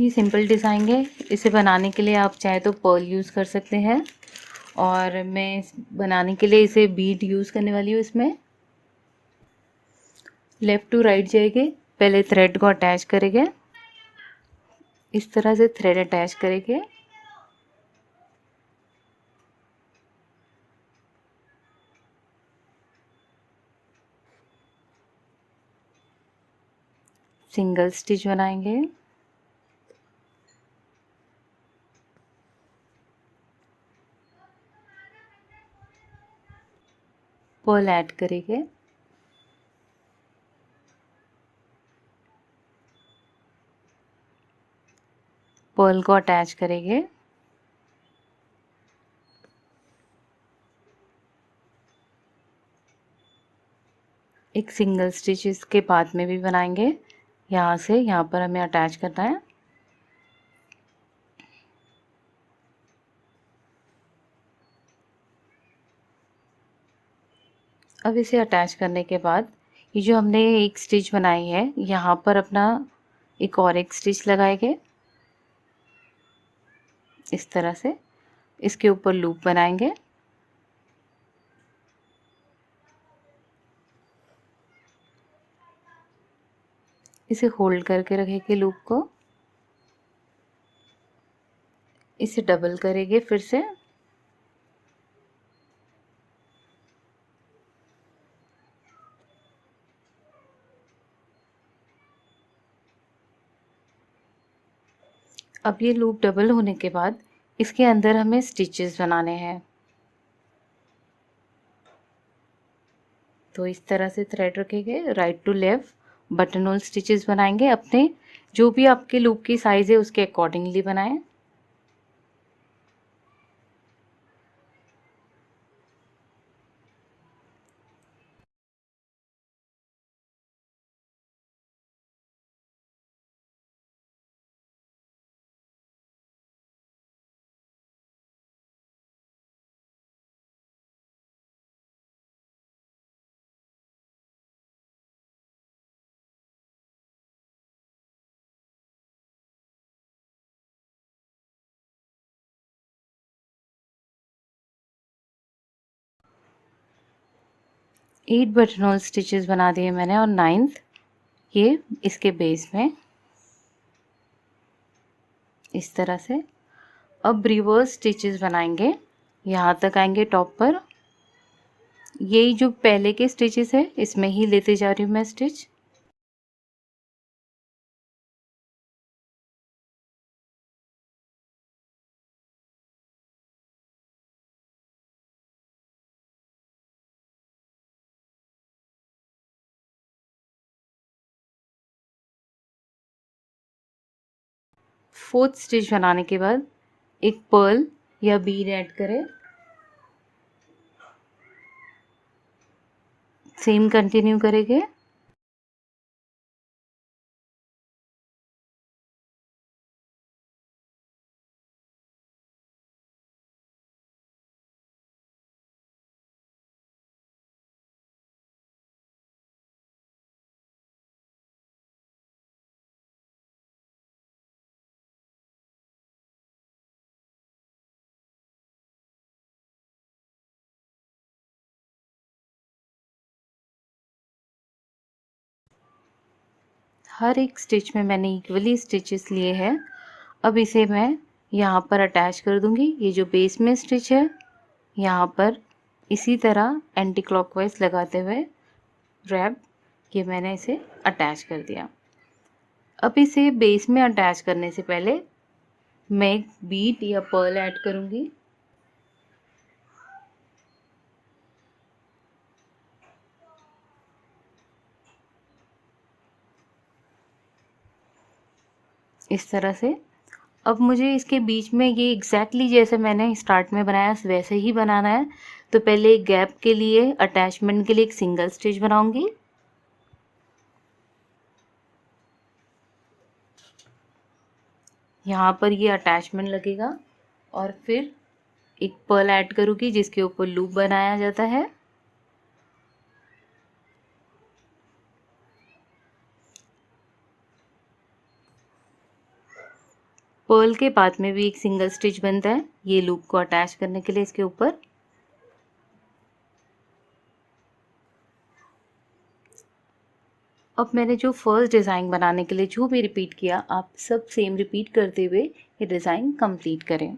ये simple design है। इसे बनाने के लिए आप चाहे तो पर्ल यूज़ कर सकते हैं, और मैं बनाने के लिए इसे बीड यूज़ करने वाली हूँ। इसमें लेफ़्ट टू राइट जाएंगे, पहले थ्रेड को अटैच करेंगे, इस तरह से थ्रेड अटैच करेंगे। सिंगल स्टिच बनाएंगे, पर्ल ऐड करेंगे, पर्ल को अटैच करेंगे, एक सिंगल स्टिच इसके बाद में भी बनाएंगे। यहाँ से यहाँ पर हमें अटैच करना है। अब इसे अटैच करने के बाद ये जो हमने एक स्टिच बनाई है, यहाँ पर अपना एक स्टिच लगाएंगे इस तरह से। इसके ऊपर लूप बनाएंगे, इसे होल्ड करके रखेंगे लूप को, इसे डबल करेंगे फिर से, अब ये लूप डबल होने के बाद इसके अंदर हमें स्टिचेस बनाने हैं। तो इस तरह से थ्रेड रखेंगे, right to left button hole stitches बनाएंगे। अपने जो भी आपके लूप की साइज है उसके अकॉर्डिंगली बनाएं। एट बटन होल स्टिचेस बना दिए मैंने, और नाइन्थ ये इसके बेस में इस तरह से। अब रिवर्स स्टिचेस बनाएंगे, यहाँ तक आएंगे टॉप पर। यही जो पहले के स्टिचेस है इसमें ही लेते जा रही हूँ मैं स्टिच। फोर्थ स्टिच बनाने के बाद एक पर्ल या बीड ऐड करें, सेम कंटिन्यू करेंगे। हर एक स्टिच में मैंने इक्वली स्टिचेस लिए हैं। अब इसे मैं यहाँ पर अटैच कर दूंगी। ये जो बेस में स्टिच है यहाँ पर इसी तरह एंटी क्लॉकवाइज लगाते हुए रैप, ये मैंने इसे अटैच कर दिया। अब इसे बेस में अटैच करने से पहले मैं एक बीड या पर्ल ऐड करूंगी। इस तरह से। अब मुझे इसके बीच में ये एग्जैक्टली जैसे मैंने स्टार्ट में बनाया वैसे ही बनाना है। तो पहले एक गैप के लिए अटैचमेंट के लिए एक सिंगल स्टिच बनाऊंगी, यहाँ पर ये अटैचमेंट लगेगा, और फिर एक पर्ल ऐड करूंगी जिसके ऊपर लूप बनाया जाता है। पर्ल के बाद में भी एक सिंगल स्टिच बनता है ये लूप को अटैच करने के लिए इसके ऊपर। अब मैंने जो फर्स्ट डिज़ाइन बनाने के लिए जो भी रिपीट किया, आप सब सेम रिपीट करते हुए ये डिज़ाइन कंप्लीट करें।